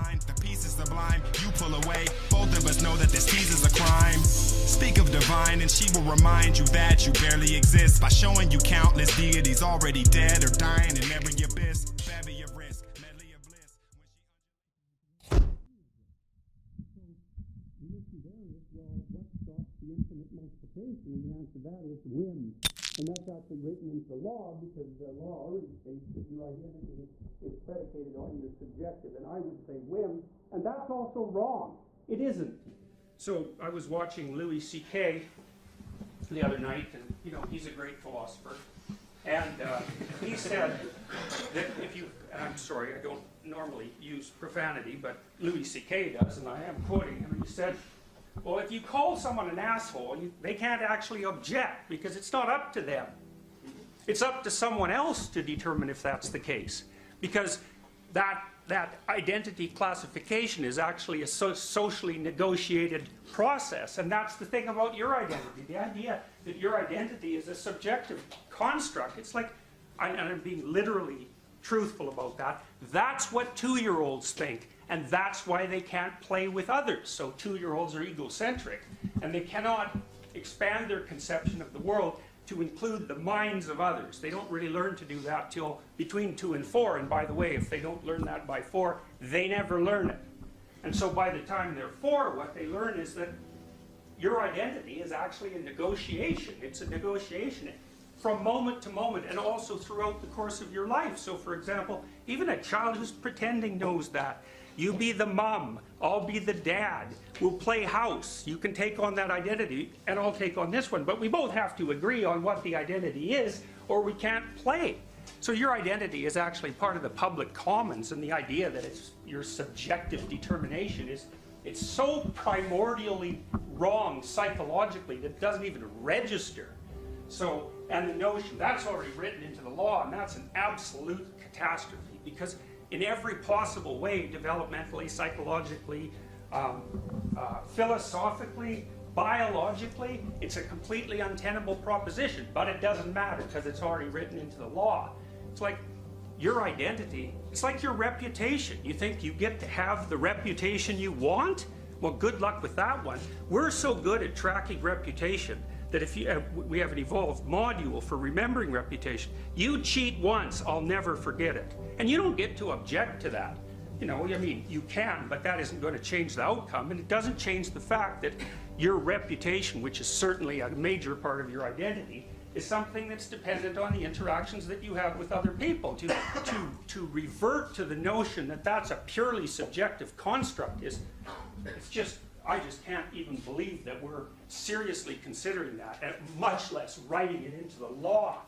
mind, the piece is sublime. You pull away, both of us know that this tease is a crime. Speak of divine and she will remind you that you barely exist by showing you countless deities already dead or dying in every abyss. Bevy of risk, medley of bliss. Well, what stops the infinite multiplication? And the answer to that is whim. And that's actually written into the law because the law already states that your identity is predicated on your subjective. And I would say whim, and that's also wrong. It isn't. So I was watching Louis C.K. the other night, and you know, he's a great philosopher. And he said that if you, and I'm sorry, I don't normally use profanity, but Louis C.K. does, and I am quoting him, he said, well, if you call someone an asshole, they can't actually object because it's not up to them. It's up to someone else to determine if that's the case. Because that identity classification is actually a socially negotiated process. And that's the thing about your identity. The idea that your identity is a subjective construct. It's like, and I'm being literally truthful about that, that's what 2-year-olds think. And that's why they can't play with others. So 2-year-olds are egocentric. And they cannot expand their conception of the world to include the minds of others. They don't really learn to do that till between 2 and 4. And by the way, if they don't learn that by 4, they never learn it. And so by the time they're 4, what they learn is that your identity is actually a negotiation. It's a negotiation from moment to moment and also throughout the course of your life. So for example, even a child who's pretending knows that. You be the mom, I'll be the dad, we'll play house. You can take on that identity and I'll take on this one, but we both have to agree on what the identity is or we can't play. So your identity is actually part of the public commons, and the idea that it's your subjective determination it's so primordially wrong psychologically that it doesn't even register. So, and the notion, that's already written into the law, and that's an absolute catastrophe because in every possible way, developmentally, psychologically, philosophically, biologically, it's a completely untenable proposition, but it doesn't matter because it's already written into the law. It's like your identity, it's like your reputation. You think you get to have the reputation you want? Well, good luck with that one. We're so good at tracking reputation that if you, we have an evolved module for remembering reputation. You cheat once, I'll never forget it. And you don't get to object to that. You know, I mean, you can, but that isn't going to change the outcome, and it doesn't change the fact that your reputation, which is certainly a major part of your identity, is something that's dependent on the interactions that you have with other people. To revert to the notion that that's a purely subjective construct it's just, I just can't even believe that we're seriously considering that, and much less writing it into the law.